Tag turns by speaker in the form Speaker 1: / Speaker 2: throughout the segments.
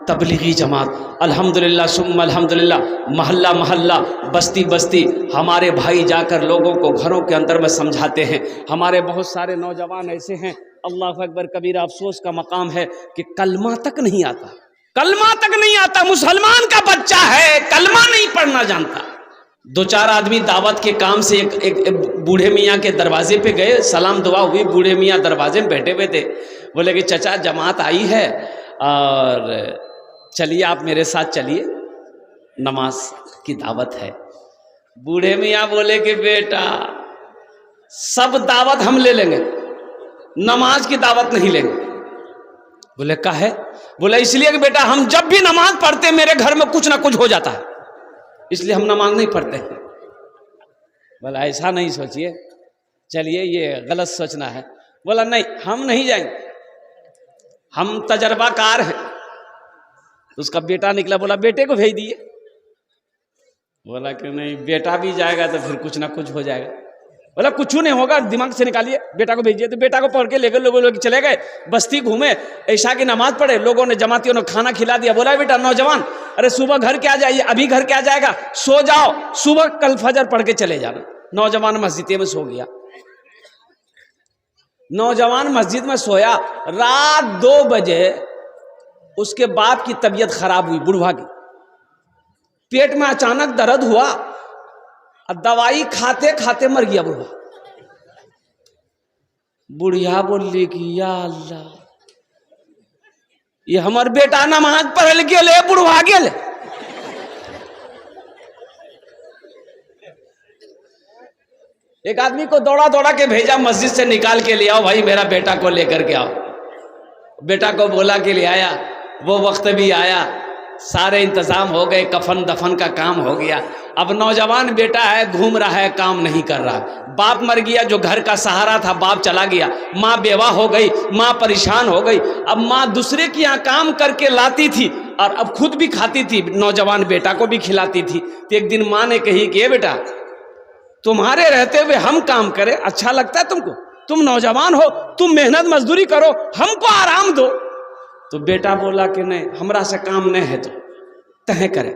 Speaker 1: तबलीगी जमात, अल्हम्दुलिल्लाह सुम्मा अल्हम्दुलिल्लाह, मोहल्ला मोहल्ला, बस्ती बस्ती हमारे भाई जाकर लोगों को घरों के अंदर में समझाते हैं। हमारे बहुत सारे नौजवान ऐसे हैं, अल्लाह अकबर कबीरा, अफसोस का मकाम है कि कलमा तक नहीं आता, कलमा तक नहीं आता। मुसलमान का बच्चा है, कलमा नहीं पढ़ना जानता। दो चार आदमी दावत के काम से एक बूढ़े मियाँ के दरवाजे पे गए, सलाम दुआ हुई, बूढ़े मियाँ दरवाजे में बैठे हुए थे। बोले कि चचा जमात आई है और चलिए आप मेरे साथ चलिए, नमाज की दावत है। बूढ़े मियाँ बोले कि बेटा सब दावत हम ले लेंगे, नमाज की दावत नहीं लेंगे। बोले का है? बोले इसलिए कि बेटा हम जब भी नमाज पढ़ते मेरे घर में कुछ ना कुछ हो जाता है, इसलिए हम नमाज नहीं पढ़ते हैं। बोला ऐसा नहीं सोचिए, चलिए ये गलत सोचना है। बोला नहीं हम नहीं जाएंगे, हम तजर्बाकार हैं। तो उसका बेटा निकला, बोला बेटे को भेज दिए। बोला कि नहीं बेटा भी जाएगा तो फिर कुछ ना कुछ हो जाएगा। बोला कुछ नहीं होगा, दिमाग से निकालिए, बेटा को भेजिए। तो बेटा को पढ़ के लेकर लोग चले गए, बस्ती घूमे, ऐशा की नमाज पढ़े, लोगों ने जमातियों ने खाना खिला दिया। बोला बेटा नौजवान, अरे सुबह घर क्या जाइए, अभी घर क्या जाएगा, सो जाओ, सुबह कल फजर पढ़ के चले जाना। नौजवान मस्जिद में सो गया। नौजवान मस्जिद में सोया, रात 2 बजे उसके बाप की तबीयत खराब हुई, बुढ़वा की, पेट में अचानक दर्द हुआ, दवाई खाते खाते मर गया बुढ़वा। बुढ़िया बोली कि या अल्लाह, ये हमार बेटा नमाज पढ़ल गेले, बुढ़वा गेले। एक आदमी को दौड़ा दौड़ा के भेजा, मस्जिद से निकाल के ले आओ भाई, मेरा बेटा को लेकर के आओ। बेटा को बोला कि ले आया, वो वक्त भी आया, सारे इंतजाम हो गए, कफन दफन का काम हो गया। अब नौजवान बेटा है, घूम रहा है, काम नहीं कर रहा। बाप मर गया, जो घर का सहारा था, बाप चला गया। माँ बेवा हो गई, माँ परेशान हो गई। अब माँ दूसरे के यहाँ काम करके लाती थी और अब खुद भी खाती थी, नौजवान बेटा को भी खिलाती थी। तो एक दिन माँ ने कही कि बेटा तुम्हारे रहते हुए हम काम करें, अच्छा लगता है तुमको? तुम नौजवान हो, तुम मेहनत मजदूरी करो, हमको आराम दो। तो बेटा बोला कि नहीं हमरा से काम नहीं है, तो तह करे।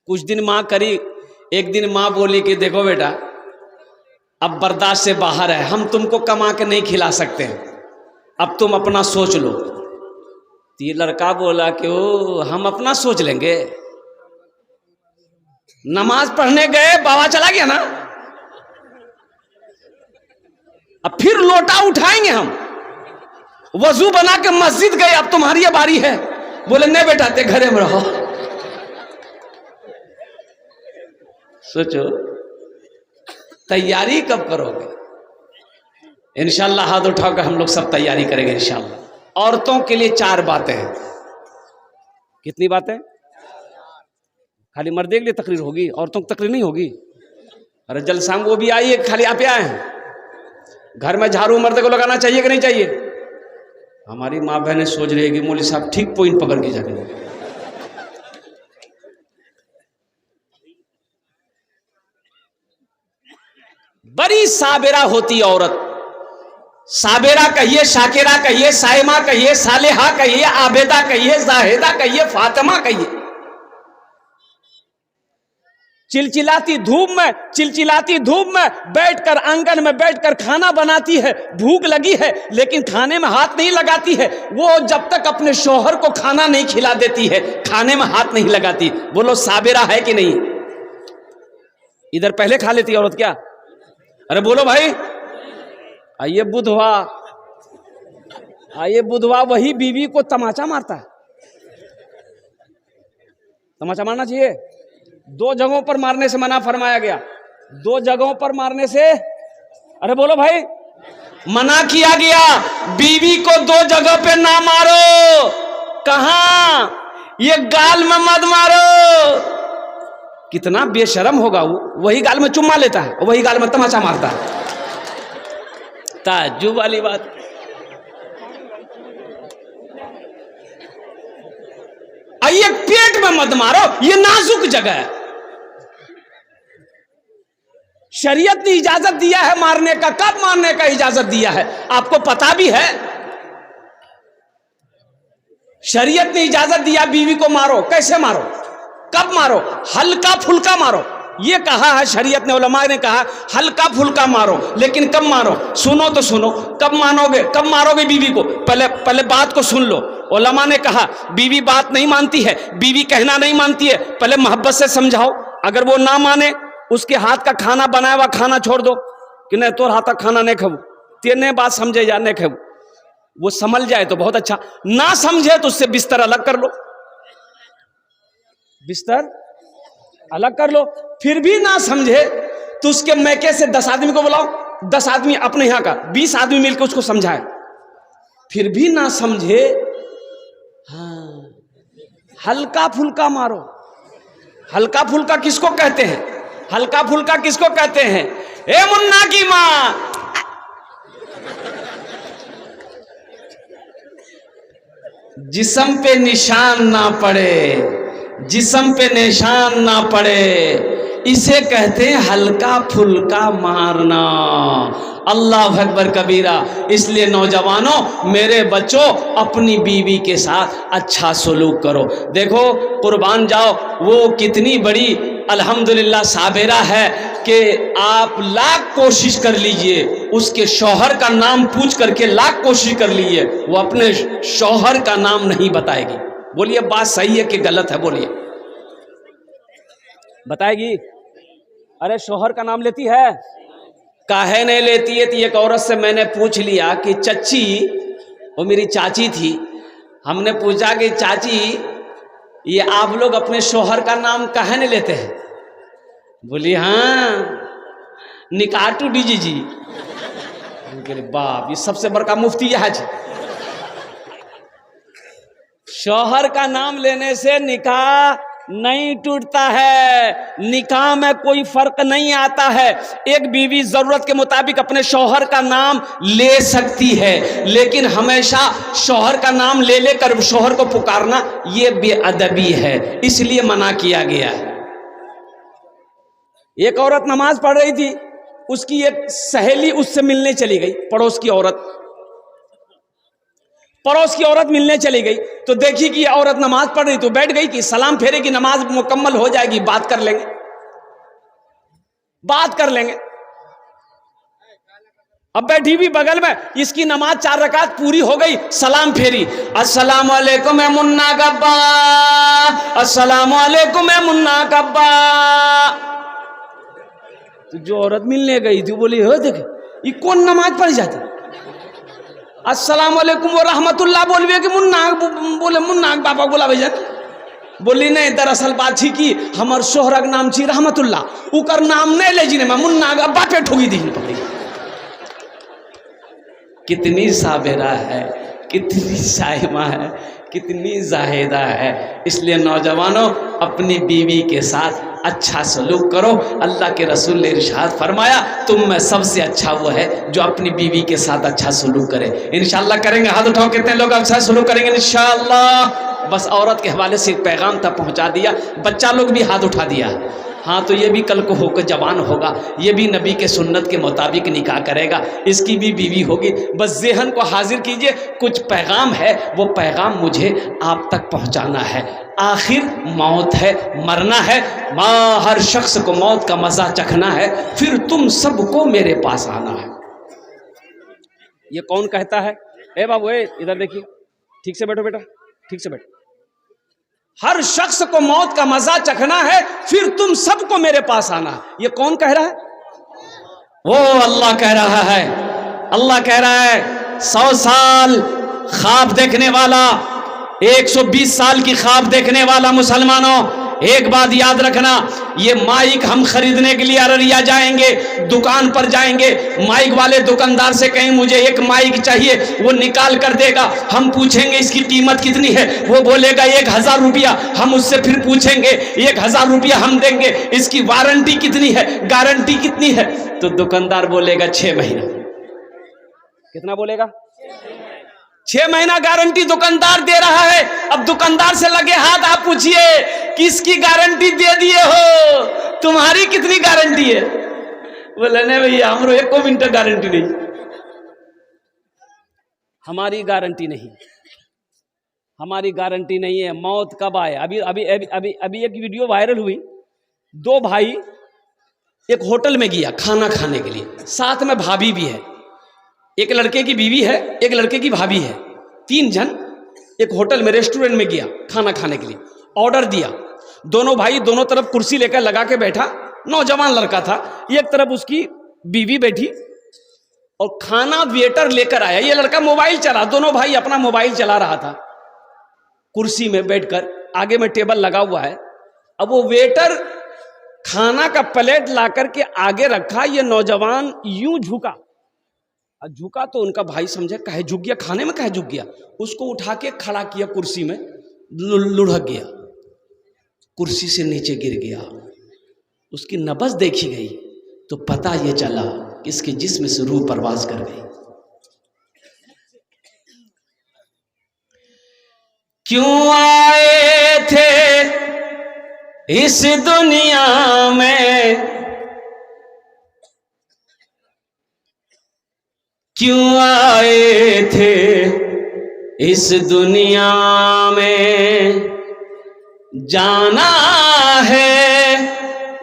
Speaker 1: कुछ दिन माँ करी। एक दिन माँ बोली कि देखो बेटा अब बर्दाश्त से बाहर है, हम तुमको कमा के नहीं खिला सकते हैं, अब तुम अपना सोच लो। तो ये लड़का बोला कि ओ हम अपना सोच लेंगे। नमाज पढ़ने गए, बाबा चला गया ना, अब फिर लोटा उठाएंगे हम। वजू बना के मस्जिद गए, अब तुम्हारी बारी है। बोले नहीं बेटा ते घरे में रहो। सोचो तैयारी कब करोगे? इंशाल्लाह हाथ उठाकर हम लोग सब तैयारी करेंगे इंशाल्लाह। औरतों के लिए 4 बातें हैं। कितनी बातें? खाली मर्दे के लिए तकरीर होगी, औरतों की तकरीर नहीं होगी। अरे जलसा वो भी आई है, खाली आप आए हैं। घर में झाड़ू मर्दे को लगाना चाहिए कि नहीं चाहिए? हमारी माँ बहनें सोच रही है कि मौलवी साहब ठीक पॉइंट पकड़ के जाके। बड़ी साबिरा होती औरत, साबिरा कहिए, शाकिरा कहिए, साइमा कहिए, सालेहा कहिए, आबेदा कहिए, जाहिदा कहिए, फातिमा कहिए। चिलचिलाती धूप में बैठकर, आंगन में बैठकर खाना बनाती है। भूख लगी है लेकिन खाने में हाथ नहीं लगाती है। वो जब तक अपने शौहर को खाना नहीं खिला देती है, खाने में हाथ नहीं लगाती। बोलो साबिरा है कि नहीं? इधर पहले खा लेती औरत क्या? अरे बोलो भाई। आइए बुधवा वही बीवी को तमाचा मारता है। तमाचा मारना चाहिए। 2 जगहों पर मारने से मना फरमाया गया। 2 जगहों पर मारने से, अरे बोलो भाई, मना किया गया। बीवी को 2 जगह पे ना मारो। कहां? ये गाल में मत मारो। कितना बेशरम होगा वो, वही गाल में चुम्मा लेता है, वही गाल में तमाचा मारता है। ताज्जुब वाली बात। आइए पेट में मत मारो, ये नाजुक जगह है। शरीयत ने इजाजत दिया है मारने का। कब मारने का इजाजत दिया है आपको पता भी है? शरीयत ने इजाजत दिया बीवी को मारो, कैसे मारो, कब मारो, हल्का फुल्का मारो, ये कहा है शरीयत ने, उलमा ने कहा हल्का फुल्का मारो, लेकिन कब मारो, सुनो तो सुनो, कब मारोगे बीवी को, पहले बात को सुन लो। उलमा ने कहा बीवी बात नहीं मानती है, बीवी कहना नहीं मानती है, पहले मोहब्बत से समझाओ, अगर वो ना माने उसके हाथ का खाना बनाया हुआ खाना छोड़ दो कि नहीं तोर हाथ का खाना नहीं खाऊ, तेने बात समझे या नहीं खाऊ, वो समझ जाए तो बहुत अच्छा, ना समझे तो उससे बिस्तर अलग कर लो, बिस्तर अलग कर लो। फिर भी ना समझे तो उसके मैके से 10 आदमी को बुलाओ, 10 आदमी अपने यहाँ का 20 आदमी मिलकर उसको समझाए, फिर भी ना समझे, हाँ हल्का फुल्का मारो। हल्का फुल्का किसको कहते हैं, हल्का फुल्का किसको कहते हैं, ए मुन्ना की मां, जिस्म पे निशान ना पड़े, जिस्म पे निशान ना पड़े, इसे कहते हैं हल्का फुल्का मारना। अल्लाह अकबर कबीरा। इसलिए नौजवानों, मेरे बच्चों, अपनी बीवी के साथ अच्छा सलूक करो। देखो कुर्बान जाओ, वो कितनी बड़ी अल्हम्दुलिल्लाह साबिरा है कि आप लाख कोशिश कर लीजिए, उसके शौहर का नाम पूछ करके लाख कोशिश कर लीजिए, वो अपने शौहर का नाम नहीं बताएगी। बोलिए बात सही है कि गलत है, बोलिए, बताएगी? अरे शौहर का नाम लेती है, काहे नहीं लेती है? तो एक औरत से मैंने पूछ लिया कि चच्ची, वो मेरी चाची थी, हमने पूछा कि चाची ये आप लोग अपने शौहर का नाम काहे नहीं लेते हैं? बोली हाँ निकाटू डीजी जी। बाप, ये सबसे बड़का मुफ्ती यह है, शौहर का नाम लेने से निकाह नहीं टूटता है, निकाह में कोई फर्क नहीं आता है। एक बीवी जरूरत के मुताबिक अपने शौहर का नाम ले सकती है, लेकिन हमेशा शौहर का नाम ले लेकर शौहर को पुकारना ये बेअदबी है, इसलिए मना किया गया है। एक औरत नमाज पढ़ रही थी, उसकी एक सहेली उससे मिलने चली गई, पड़ोस की औरत मिलने चली गई, तो देखी कि औरत नमाज पढ़ रही, तो बैठ गई कि सलाम फेरेगी, नमाज मुकम्मल हो जाएगी, बात कर लेंगे। अब बैठी भी बगल में, इसकी नमाज 4 रकात पूरी हो गई, सलाम फेरी, अस्सलाम वालेकुम ए मुन्ना कब्बा, अस्सलाम वालेकुम ए मुन्ना कब्बा। तो जो औरत मिलने गई थी बोली हो देख ये कौन नमाज पढ़ जाती, अस्सलाम वालेकुम व रहमतुल्लाह बोलवे कि मुन्ना बोले, मुन्ना बाबा बोला भैया, बोली नहीं, दरअसल बात थी कि हमार शोहरक नाम छी रहमतुल्लाह, उकर नाम नहीं ले जी, मैं मुन्ना अब्बा पे ठोगी दी। कितनी साबिरा है, कितनी साहिमा है, कितनी जाहिदा है। इसलिए नौजवानों, अपनी बीवी के साथ अच्छा सलूक करो। अल्लाह के रसूल ने इरशाद फरमाया, तुम में सबसे अच्छा वो है जो अपनी बीवी के साथ अच्छा सलूक करे। इंशाअल्लाह करेंगे? हाथ उठाओ, कितने लोग अच्छा सलूक करेंगे इंशाअल्लाह? बस औरत के हवाले से एक पैगाम तक पहुंचा दिया, बच्चा लोग भी हाथ उठा दिया। हाँ, तो ये भी कल को होकर जवान होगा, ये भी नबी के सुन्नत के मुताबिक निकाह करेगा, इसकी भी बीवी होगी। बस ज़हन को हाजिर कीजिए, कुछ पैगाम है, वो पैगाम मुझे आप तक पहुंचाना है। आखिर मौत है, मरना है, हर शख्स को मौत का मज़ा चखना है, फिर तुम सबको मेरे पास आना है। ये कौन कहता है? ए बाबू, इधर देखिए, ठीक से बैठो बेटा, ठीक से बैठो। हर शख्स को मौत का मजा चखना है, फिर तुम सबको मेरे पास आना। ये कौन कह रहा है? वो अल्लाह कह रहा है। अल्लाह कह रहा है, 100 साल ख्वाब देखने वाला, 120 साल की ख्वाब देखने वाला मुसलमानों, एक बात याद रखना, ये माइक हम खरीदने के लिए अररिया जाएंगे, दुकान पर जाएंगे, माइक वाले दुकानदार से कहें मुझे एक माइक चाहिए, वो निकाल कर देगा। हम पूछेंगे इसकी कीमत कितनी है, वो बोलेगा 1000 रुपया। हम उससे फिर पूछेंगे 1000 रुपया हम देंगे, इसकी वारंटी कितनी है, गारंटी कितनी है? तो दुकानदार बोलेगा 6 महीना। कितना बोलेगा? 6 महीना गारंटी दुकानदार दे रहा है। अब दुकानदार से लगे हाथ, आप पूछिए किसकी गारंटी दे दिए हो, तुम्हारी कितनी गारंटी है? बोले नहीं भैया, हमरो 1 मिनट गारंटी नहीं, हमारी गारंटी नहीं। हमारी गारंटी नहीं है मौत कब आए। अभी अभी अभी अभी अभी एक वीडियो वायरल हुई, दो भाई एक होटल में गया खाना खाने के लिए, साथ में भाभी भी है, एक लड़के की बीवी है, एक लड़के की भाभी है, 3 जन एक होटल में रेस्टोरेंट में गया खाना खाने के लिए। ऑर्डर दिया, दोनों भाई दोनों तरफ कुर्सी लेकर लगा के बैठा, नौजवान लड़का था, एक तरफ उसकी बीवी बैठी और खाना वेटर लेकर आया। ये लड़का मोबाइल चला, दोनों भाई अपना मोबाइल चला रहा था कुर्सी में बैठकर, आगे में टेबल लगा हुआ है। अब वो वेटर खाना का प्लेट ला करके आगे रखा, ये नौजवान यूं झुका, झुका तो उनका भाई समझे कहे झुक गया, खाने में कहे झुक गया, उसको उठा के खड़ा किया कुर्सी में, लुढ़क गया, कुर्सी से नीचे गिर गया। उसकी नब्ज देखी गई तो पता ये चला कि इसके जिस्म से रूह परवाज कर गई। क्यों आए थे इस दुनिया में, क्यों आए थे इस दुनिया में, जाना है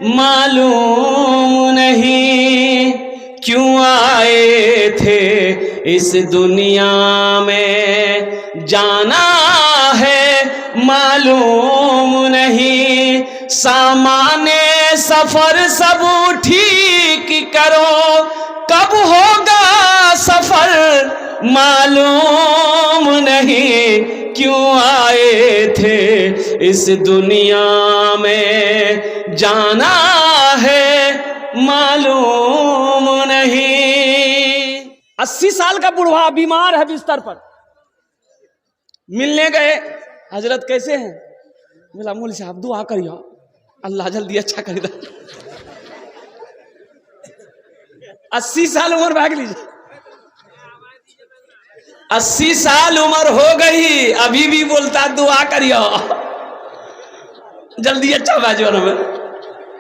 Speaker 1: मालूम नहीं, क्यों आए थे इस दुनिया में, जाना है मालूम नहीं, सामाने सफर सब ठीक करो, कब होगा सफर मालूम नहीं, क्यों आए थे इस दुनिया में, जाना है मालूम नहीं। 80 साल का बुढ़वा बीमार है बिस्तर पर, मिलने गए, हजरत कैसे हैं? बोला मौलवी साहब दुआ करियो अल्लाह जल्दी अच्छा कर दे। 80 साल उम्र भाग लीजिए, 80 साल उम्र हो गई, अभी भी बोलता दुआ करियो जल्दी अच्छा बाजो में।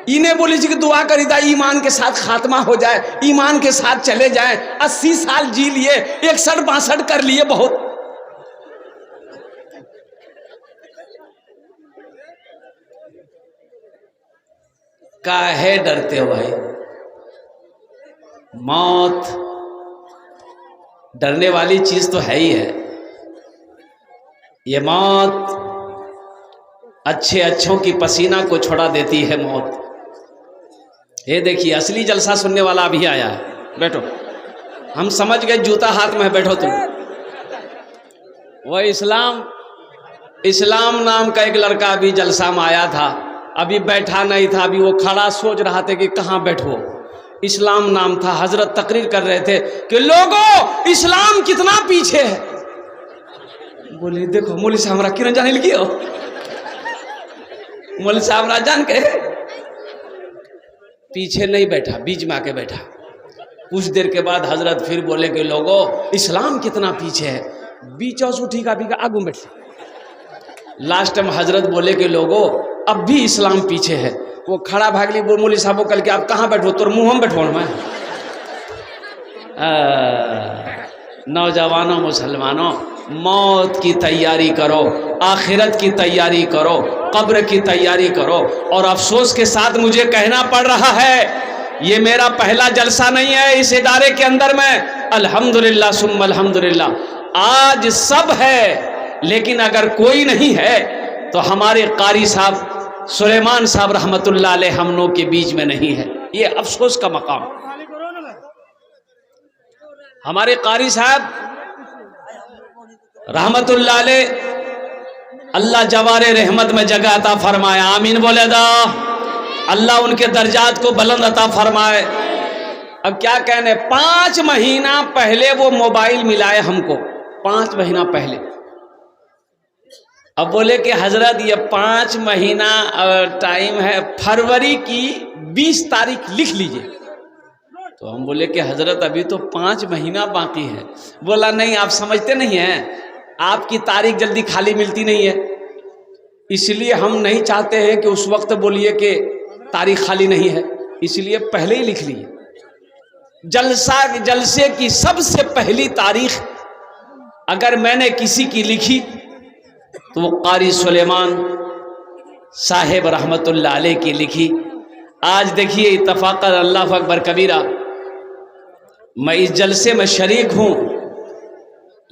Speaker 1: इन्हें बोली कि दुआ करीदा ईमान के साथ खात्मा हो जाए, ईमान के साथ चले जाए। 80 साल जी लिए, 61-62 कर लिए, बहुत। काहे डरते हो भाई? मौत डरने वाली चीज तो है ही है। ये मौत अच्छे अच्छों की पसीना को छुड़ा देती है मौत। ये देखिए असली जलसा सुनने वाला अभी आया है, बैठो। हम समझ गए जूता हाथ में है, बैठो तुम। वह इस्लाम नाम का एक लड़का अभी जलसा में आया था, अभी बैठा नहीं था, अभी वो खड़ा सोच रहा था कि कहाँ बैठो। इस्लाम नाम था, हजरत तकरीर कर रहे थे कि लोगों इस्लाम कितना पीछे है। बोले देखो मौलवी साहब हमरा क्यों जाने लगी हो, मौलवी साहब जान के पीछे नहीं बैठा, बीच में आके बैठा। कुछ देर के बाद हजरत फिर बोले कि लोगों इस्लाम कितना पीछे है, बीच और उठी का भी आगू बैठ। लास्ट में हजरत बोले कि लोगों अब भी इस्लाम पीछे है। वो खड़ा भाग ली, वो मौलवी साहब को कल के आप कहाँ बैठो, तो मुंह में बैठो मैं। नौजवानों मुसलमानों, मौत की तैयारी करो, आखिरत की तैयारी करो, कब्र की तैयारी करो। और अफसोस के साथ मुझे कहना पड़ रहा है, ये मेरा पहला जलसा नहीं है इस इदारे के अंदर में। अल्हम्दुलिल्लाह सुम्मा अल्हम्दुलिल्लाह, आज सब है, लेकिन अगर कोई नहीं है तो हमारे कारी साहब सुलेमान साहब रहमतुल्लाह अलैह हम लोग के बीच में नहीं है। ये अफसोस का मकाम। हमारे कारी साहब रहमतुल्लाह अलैह, अल्लाह जवारे रहमत में जगह अता फरमाए, आमीन बोले दा। अल्लाह उनके दर्जात को बुलंद अता फरमाए। अब क्या कहने, 5 महीना पहले वो मोबाइल मिलाए हमको, 5 महीना पहले। अब बोले कि हजरत ये 5 महीना टाइम है, फरवरी की 20 तारीख लिख लीजिए। तो हम बोले कि हजरत अभी तो 5 महीना बाकी है। बोला नहीं, आप समझते नहीं हैं, आपकी तारीख जल्दी खाली मिलती नहीं है, इसलिए हम नहीं चाहते हैं कि उस वक्त बोलिए कि तारीख खाली नहीं है, इसलिए पहले ही लिख लिए। जलसे की सबसे पहली तारीख अगर मैंने किसी की लिखी तो वो क़ारी सुलेमान साहिब रहमतुल्लाह अलैह की लिखी। आज देखिए इत्तफ़ाक़न अल्लाहु अकबर कबीरा, मैं इस जलसे में शरीक हूं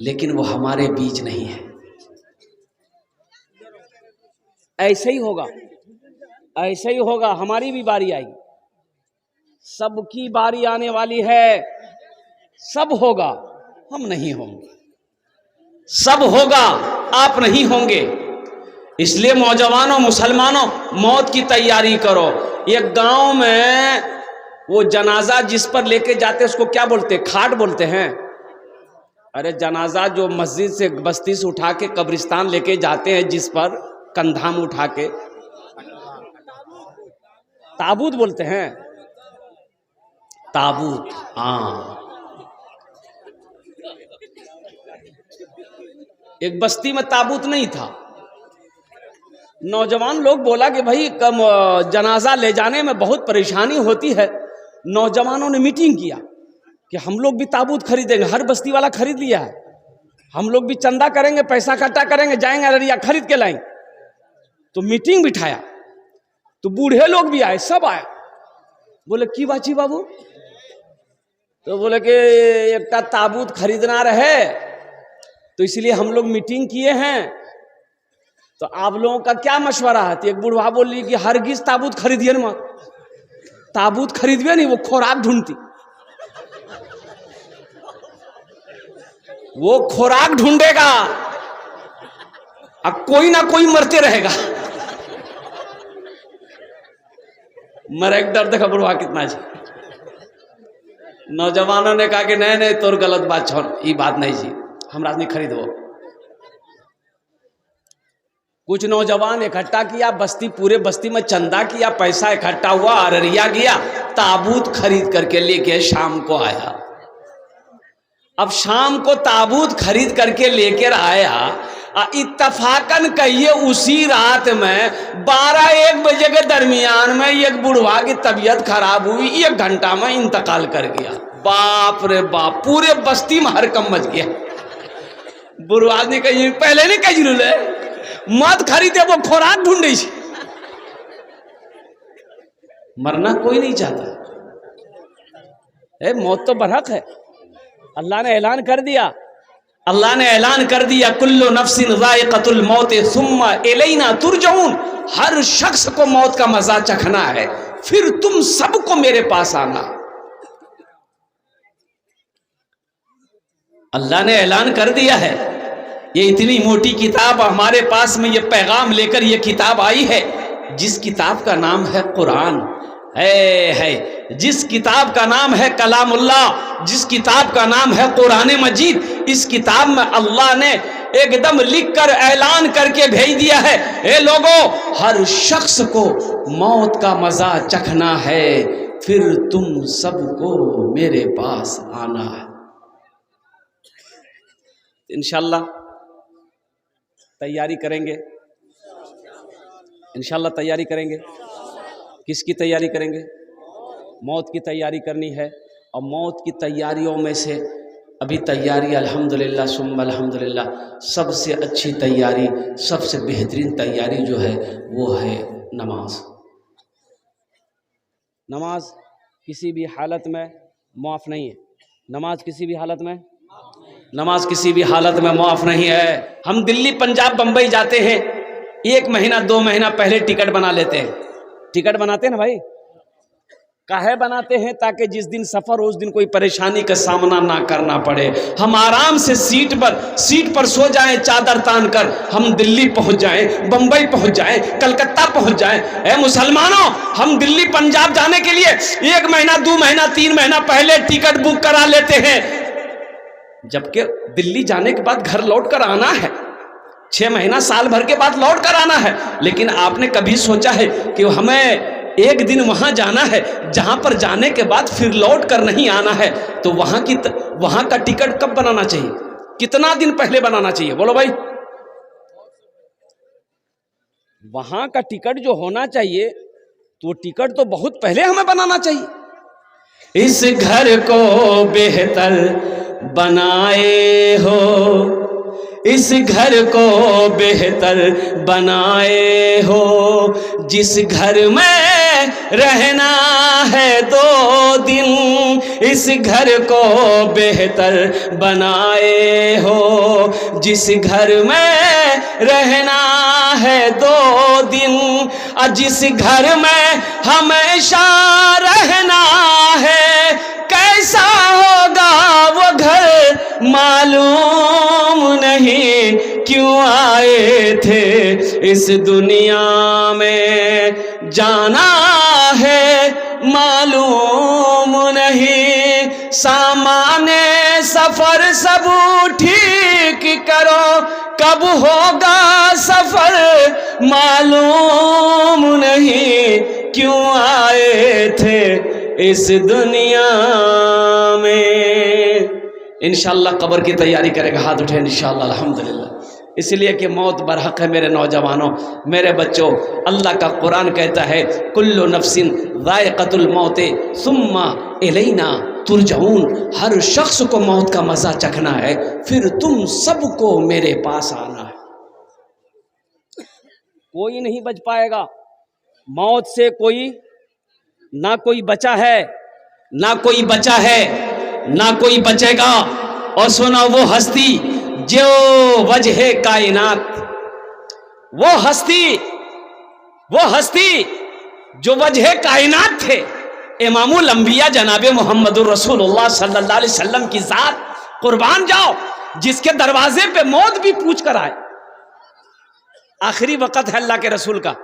Speaker 1: लेकिन वो हमारे बीच नहीं है। ऐसे ही होगा, ऐसे ही होगा, हमारी भी बारी आएगी, सबकी बारी आने वाली है, सब होगा, हम नहीं होंगे, सब होगा, आप नहीं होंगे। इसलिए नौजवानों, मुसलमानों, मौत की तैयारी करो। एक गांव में वो जनाजा जिस पर लेके जाते उसको क्या बोलते, खाट बोलते हैं। अरे जनाजा जो मस्जिद से बस्ती से उठा के कब्रिस्तान लेके जाते हैं, जिस पर कंधा में उठा के, ताबूत बोलते हैं, ताबूत। हाँ, एक बस्ती में ताबूत नहीं था। नौजवान लोग बोला कि भाई कम जनाजा ले जाने में बहुत परेशानी होती है। नौजवानों ने मीटिंग किया कि हम लोग भी ताबूत खरीदेंगे, हर बस्ती वाला खरीद लिया है, हम लोग भी चंदा करेंगे, पैसा इकट्ठा करेंगे, जाएंगे अररिया खरीद के लाएंगे। तो मीटिंग बिठाया, तो बूढ़े लोग भी आए, सब आए। बोले की बाची बाबू? तो बोले कि एक ताबूत खरीदना रहे तो इसलिए हम लोग मीटिंग किए हैं, तो आप लोगों का क्या मशवरा है? तो एक बुढ़वा बोली कि हरगिज ताबूत खरीदिए ना, ताबूत खरीदिए नहीं, वो खुराक ढूंढती, वो खुराक ढूंढेगा, अब कोई ना कोई मरते रहेगा। मरे डर देखा बुढ़वा कितना जी। नौजवानों ने कहा कि नहीं नहीं तोर गलत बात छोड़, ये बात नहीं जी, हमरा नहीं खरीदो। कुछ नौजवान इकट्ठा किया, बस्ती पूरे बस्ती में चंदा किया, पैसा इकट्ठा हुआ, अररिया गया, ताबूत खरीद करके लेके शाम को आया। अब शाम को ताबूत खरीद करके लेकर आया, इत्तफाकन कहिए उसी रात में 12-1 बजे के दरमियान में एक बुढ़वा की तबीयत खराब हुई, 1 घंटा में इंतकाल कर गया। बाप रे बाप, पूरे बस्ती में हरकम मच गया। बुढ़वा ने कही पहले नहीं कही रुले मत खरीदे, वो खुराक ढूंढे। मरना कोई नहीं चाहता, मौत तो बरहक है। अल्लाह ने ऐलान कर दिया, अल्लाह ने ऐलान कर दिया, कुल्लु नफ्सिन ज़ाइक़तुल मौत सुम्मा इलैना तुरजऊन। हर शख्स को मौत का मजा चखना है, फिर तुम सबको मेरे पास आना। अल्लाह ने ऐलान कर दिया है। ये इतनी मोटी किताब हमारे पास में, ये पैगाम लेकर ये किताब आई है, जिस किताब का नाम है कुरान है, जिस किताब का नाम है कलामुल्लाह, जिस किताब का नाम है कुरान मजीद। इस किताब में अल्लाह ने एकदम लिखकर ऐलान करके भेज दिया है, ए लोगों, हर शख्स को मौत का मजा चखना है, फिर तुम सबको मेरे पास आना है। इंशाअल्लाह तैयारी करेंगे, इंशाअल्लाह तैयारी करेंगे। किसकी तैयारी करेंगे? मौत की तैयारी करनी है। और मौत की तैयारियों में से अभी तैयारी अल्हम्दुलिल्लाह सुम्मा अल्हम्दुलिल्लाह, सबसे अच्छी तैयारी, सबसे बेहतरीन तैयारी जो है वो है नमाज। नमाज किसी भी हालत में माफ़ नहीं है। नमाज किसी भी हालत में, नमाज किसी भी हालत में माफ़ नहीं है। हम दिल्ली, पंजाब, बंबई जाते हैं, 1 महीना 2 महीना पहले टिकट बना लेते हैं। टिकट बनाते हैं ना भाई, काहे बनाते हैं? ताकि जिस दिन सफर हो उस दिन कोई परेशानी का सामना ना करना पड़े। हम आराम से सीट पर सो जाएं, चादर तान कर हम दिल्ली पहुंच जाएं, बंबई पहुंच जाएं, कलकत्ता पहुंच जाएं। ए मुसलमानों, हम दिल्ली पंजाब जाने के लिए 1 महीना 2 महीना 3 महीना पहले टिकट बुक करा लेते हैं, जबकि दिल्ली जाने के बाद घर लौट कर आना है, 6 महीना साल भर के बाद लौट कर आना है। लेकिन आपने कभी सोचा है कि हमें 1 दिन वहां जाना है, जहां पर जाने के बाद फिर लौट कर नहीं आना है? तो वहां का टिकट कब बनाना चाहिए? कितना दिन पहले बनाना चाहिए? बोलो भाई। वहां का टिकट जो होना चाहिए, तो टिकट तो बहुत पहले हमें बनाना चाहिए। इस घर को बेहतर बनाए हो, इस घर को बेहतर बनाए हो, जिस घर में रहना है 2 दिन, इस घर को बेहतर बनाए हो, जिस घर में रहना है 2 दिन, और जिस घर में हमेशा रहना है, कैसा होगा वो घर मालूम नहीं, क्यों आए थे इस दुनिया में, जाना है मालूम नहीं, सामाने सफर सब ठीक करो, कब होगा सफर मालूम नहीं, क्यों आए थे इस दुनिया में। इंशाअल्लाह कब्र की तैयारी करेगा, हाथ उठे इंशाअल्लाह, अल्हम्दुलिल्लाह। इसलिए कि मौत बरहक है मेरे नौजवानों, मेरे बच्चों। अल्लाह का कुरान कहता है कुल्लु नफ्सिन ज़ाइक़तुल मौत सुम्मा इलैना तुरजऊन, हर शख्स को मौत का मजा चखना है, फिर तुम सबको मेरे पास आना है। कोई नहीं बच पाएगा मौत से, कोई ना कोई बचा है, ना कोई बचा है, ना कोई बचेगा। और सुना वो हस्ती जो वजह कायनात, वो हस्ती जो वजह कायनात थे, इमामुल अंबिया जनाबे मोहम्मदुर रसूलुल्लाह सल्लल्लाहु अलैहि वसल्लम की जात, कुर्बान जाओ, जिसके दरवाजे पे मौत भी पूछ कर आए। आखिरी वक्त है अल्लाह के रसूल का,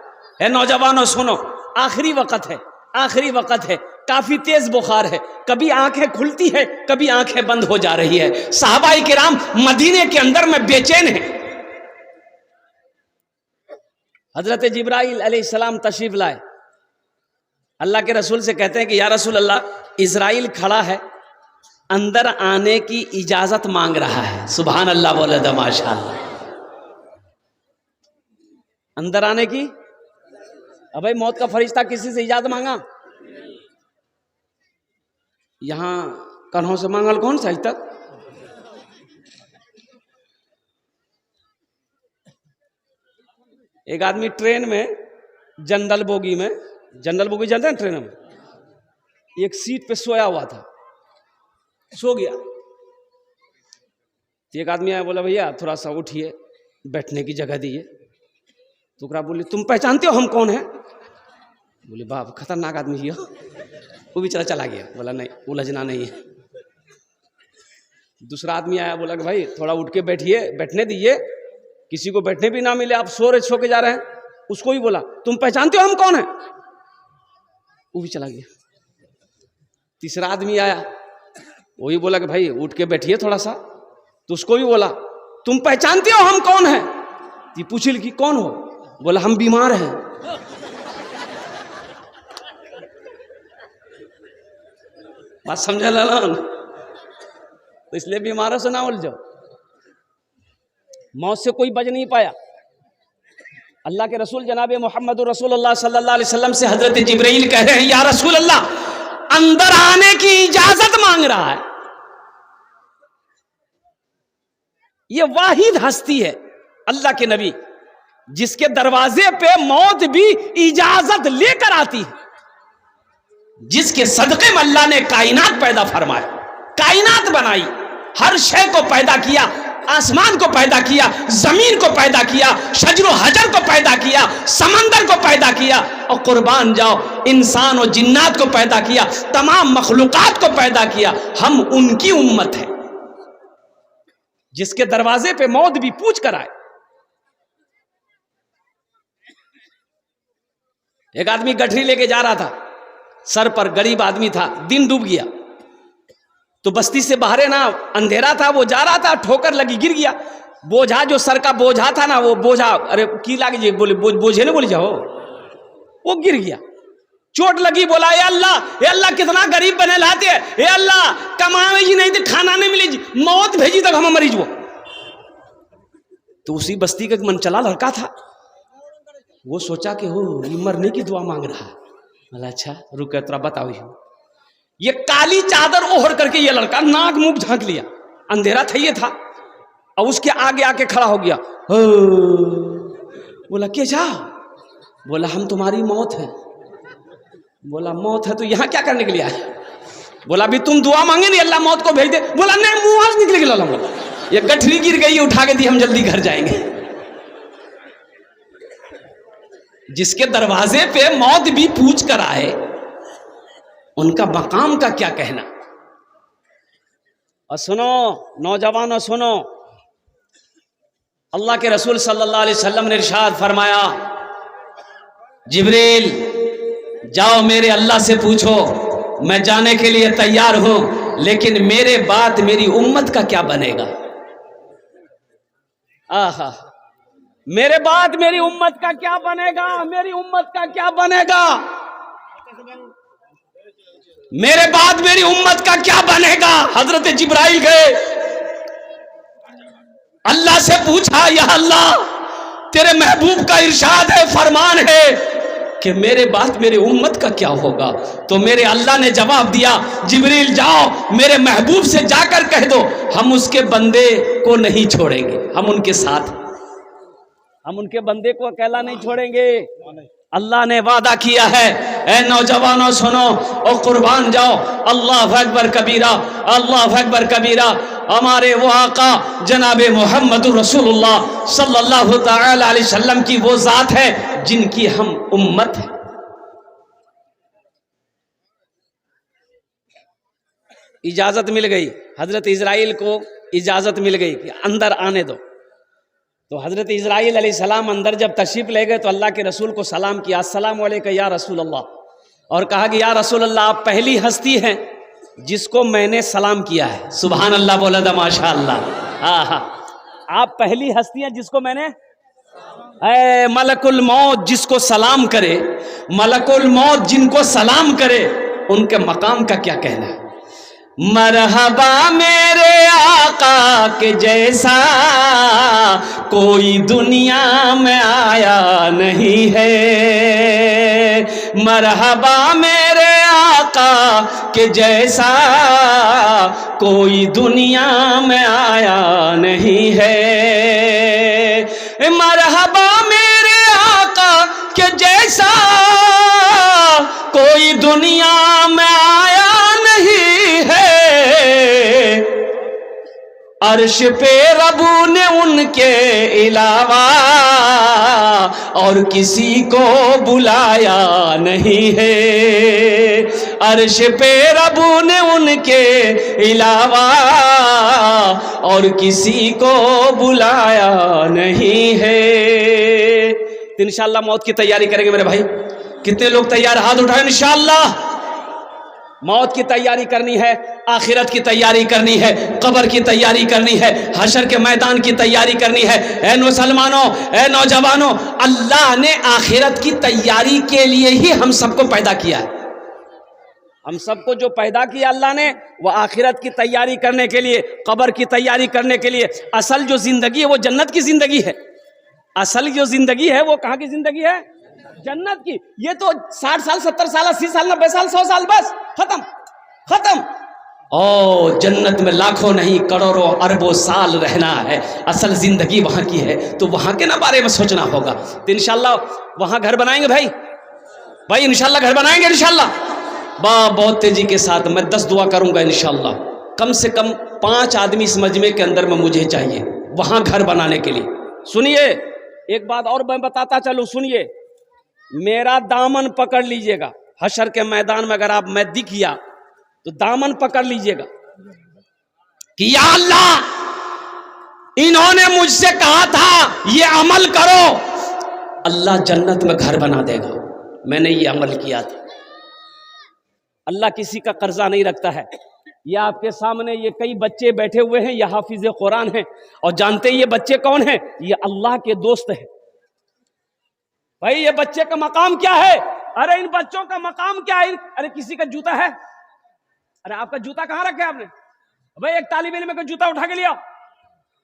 Speaker 1: है नौजवानों सुनो, आखिरी वक्त है, आखिरी वक्त है, काफी तेज बुखार है, कभी आंखें खुलती है, कभी आंखें बंद हो जा रही है। सहाबाई किराम मदीने के अंदर में बेचैन है। हजरत जिब्राइल अलैहिस्सलाम तशरीफ लाए, अल्लाह के रसूल से कहते हैं कि या रसूल अल्लाह, इजराइल खड़ा है, अंदर आने की इजाजत मांग रहा है। सुभान अल्लाह बोले तो माशाअल्लाह। अंदर आने की, अब भाई मौत का फरिश्ता किसी से इजाजत मांगा? यहां कन्हों से मांगल कौन सा? तक एक आदमी ट्रेन में जनरल बोगी में, जनरल बोगी जानते हैं ट्रेन में, एक सीट पे सोया हुआ था, सो गया। एक आदमी आया, बोला भैया थोड़ा सा उठिए, बैठने की जगह दिए। तो बोली तुम पहचानते हो हम कौन है? बोले बाप खतरनाक आदमी ही हो। वो भी चला गया, बोला नहीं उलझना नहीं है। दूसरा आदमी आया, बोला कि भाई थोड़ा उठ के बैठिए, बैठने दीजिए, किसी को बैठने भी ना मिले, आप सो के जा रहे हैं। उसको भी बोला तुम पहचानते हो हम कौन है? वो भी चला गया। तीसरा आदमी आया, वही बोला कि भाई उठ के बैठिए थोड़ा सा। तो उसको भी बोला तुम पहचानते हो हम कौन है? ये पूछिल कि कौन हो? बोला हम बीमार हैं। बात समझा लालन? तो इसलिए बीमारों से ना उलझो। मौत से कोई बच नहीं पाया। अल्लाह के रसूल जनाबे मोहम्मद रसूलुल्लाह सल्लल्लाहु अलैहि वसल्लम से हजरत जिब्राइल कह रहे हैं या रसूल अल्लाह, अंदर आने की इजाजत मांग रहा है। ये वाहिद हस्ती है अल्लाह के नबी, जिसके दरवाजे पे मौत भी इजाजत लेकर आती है, जिसके सदक़े में अल्लाह ने कायनात पैदा फरमाया, कायनात बनाई, हर शय को पैदा किया, आसमान को पैदा किया, जमीन को पैदा किया, शजरो हजर को पैदा किया, समंदर को पैदा किया, और कुर्बान जाओ इंसान और जिन्नात को पैदा किया, तमाम मखलूकात को पैदा किया। हम उनकी उम्मत है जिसके दरवाजे पे मौत भी पूछ कर आए। एक आदमी गठरी लेके जा रहा था, सर पर, गरीब आदमी था, दिन डूब गया। तो बस्ती से बाहर ना अंधेरा था, वो जा रहा था, ठोकर लगी, गिर गया। बोझा जो सर का बोझा था ना, वो बोझा, अरे की लागी बोले बोझे ने बोले जाओ, वो गिर गया, चोट लगी। बोला ए अल्लाह कितना गरीब बने लाते, ए अल्लाह कमावे जी नहीं तो खाना नहीं मिले जी, मौत भेजी तक हम मरीज। वो तो उसी बस्ती का मन चला लड़का था, वो सोचा कि हो ये मरने की दुआ मांग रहा है। बोला अच्छा रुक तेरा बताओ। ये काली चादर ओढ़ करके ये लड़का नाक मुंह झांक लिया, अंधेरा था ये था, और उसके आगे आके खड़ा हो गया। बोला क्या जा? बोला हम तुम्हारी मौत है। बोला मौत है तो यहाँ क्या करने के लिए आए? बोला अभी तुम दुआ मांगे नहीं अल्लाह मौत को भेज दे। बोला नहीं मुंह से निकले गया। बोला ये गठरी गिर गई उठा के दी, हम जल्दी घर जाएंगे। जिसके दरवाजे पे मौत भी पूछ कर आए उनका मकाम का क्या कहना। और सुनो नौजवानों सुनो, अल्लाह के रसूल सल्लल्लाहु अलैहि वसल्लम ने इरशाद फरमाया, जिब्रील जाओ मेरे अल्लाह से पूछो, मैं जाने के लिए तैयार हूं, लेकिन मेरे बाद मेरी उम्मत का क्या बनेगा। आहा, मेरे बाद मेरी उम्मत का क्या बनेगा, मेरी उम्मत का क्या बनेगा, मेरे बाद मेरी उम्मत का क्या बनेगा। हजरत जिब्राइल गए, अल्लाह से पूछा, या अल्लाह तेरे महबूब का इरशाद है, फरमान है कि मेरे बाद मेरे उम्मत का क्या होगा। तो मेरे अल्लाह ने जवाब दिया, जिब्रील जाओ मेरे महबूब से जाकर कह दो हम उसके बंदे को नहीं छोड़ेंगे, हम उनके साथ, हम उनके बंदे को अकेला नहीं छोड़ेंगे। अल्लाह ने वादा किया है। ए नौजवानों सुनो और कुर्बान जाओ, अल्लाह अकबर कबीरा, अल्लाह अकबर कबीरा। हमारे वो आका जनाबे मोहम्मद रसूलुल्लाह सल्लल्लाहु तआला अलैहि वसल्लम की वो जात है जिनकी हम उम्मत है। इजाजत मिल गई, हजरत इजराइल को इजाजत मिल गई कि अंदर आने दो। तो हजरत इजराइल अलैहिस्सलाम अंदर जब तशरीफ ले गए तो अल्लाह के रसूल को सलाम किया, अस्सलाम वालेकुम या रसूल अल्लाह, और कहा कि या रसूल अल्लाह आप पहली हस्ती हैं जिसको मैंने सलाम किया है। सुभान अल्लाह बोला था, माशा अल्लाह। हाँ, आप पहली हस्ती हैं जिसको मैंने, मलकुल मौत जिसको सलाम करे, मलकुल मौत जिनको सलाम करे, उनके मकाम का क्या कहना है। मरहबा मेरे आका के जैसा कोई दुनिया में आया नहीं है, मरहबा मेरे आका के जैसा कोई दुनिया में आया नहीं है, मरहबा मेरे आका के जैसा कोई दुनिया में आया नहीं है। अर्श पे रबू ने उनके अलावा और किसी को बुलाया नहीं है, अर्श पे रबू ने उनके अलावा और किसी को बुलाया नहीं है। तो इंशाअल्लाह मौत की तैयारी करेंगे मेरे भाई। कितने लोग तैयार, हाथ उठाएं। इंशाअल्लाह मौत की तैयारी करनी है, आखिरत की तैयारी करनी है, कब्र की तैयारी करनी है, हशर के मैदान की तैयारी करनी है। ए मुसलमानों, ए नौजवानों, अल्लाह ने आखिरत की तैयारी के लिए ही हम सबको पैदा किया है। हम सबको जो पैदा किया अल्लाह ने, वो आखिरत की तैयारी करने के लिए, कब्र की तैयारी करने के लिए। असल जो जिंदगी है वो जन्नत की जिंदगी है। असल जो जिंदगी है वो कहाँ की जिंदगी है? जन्नत की। ये तो 60 साल 70 साल 80 साल 90 साल 100 साल बस खत्म खत्म। ओ जन्नत में लाखों नहीं करोड़ों अरबों साल रहना है। असल जिंदगी वहां की है, तो वहां के ना बारे में सोचना होगा। तो इंशाल्लाह वहां घर बनाएंगे भाई, भाई इंशाल्लाह घर बनाएंगे इंशाल्लाह। बहुत तेजी के साथ मैं 10 दुआ करूंगा इंशाल्लाह। कम से कम 5 आदमी इस मजमे के अंदर में मुझे चाहिए वहां घर बनाने के लिए। सुनिए एक बात और मैं बताता चलूं, सुनिए, मेरा दामन पकड़ लीजिएगा। हशर के मैदान में अगर आप मैं दिख गया तो दामन पकड़ लीजिएगा कि या अल्लाह इन्होंने मुझसे कहा था ये अमल करो, अल्लाह जन्नत में घर बना देगा। मैंने ये अमल किया था। अल्लाह किसी का कर्जा नहीं रखता है। ये आपके सामने ये कई बच्चे बैठे हुए हैं, ये हाफिज कुरान हैं, और जानते हैं ये बच्चे कौन हैं? ये अल्लाह के दोस्त हैं। भाई ये बच्चे का मकाम क्या है? अरे इन बच्चों का मकाम क्या है? अरे किसी का जूता है? अरे आपका जूता कहाँ रखे आपने? भाई एक तालिब इल्म का जूता उठा के लिया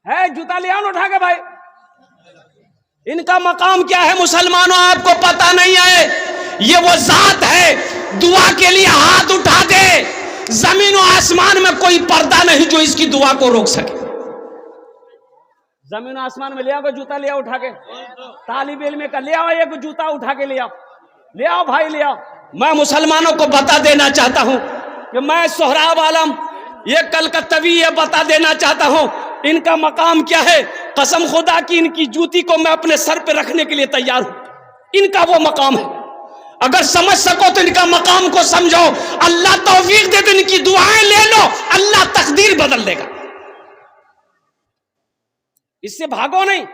Speaker 1: है, जूता ले आओ उठा के। भाई इनका मकाम क्या है मुसलमानों? आपको पता नहीं है? ये वो जात है दुआ के लिए हाथ उठा दे, जमीन और आसमान में कोई पर्दा नहीं जो इसकी दुआ को रोक सके। जमीन आसमान में ले आओ जूता, ले आओ उठा के, तालिब इल्म का ले आओ एक जूता उठा के ले आओ भाई ले आओ। मैं मुसलमानों को बता देना चाहता हूं कि मैं सोहराब आलम ये कलकत्तवी ये बता देना चाहता हूं इनका मकाम क्या है। कसम खुदा की इनकी जूती को मैं अपने सर पे रखने के लिए तैयार हूं, इनका वो मकाम है। अगर समझ सको तो इनका मकाम को समझो, अल्लाह तौफीक दे तो इनकी दुआएं ले लो, अल्लाह तकदीर बदल देगा। इससे भागो नहीं,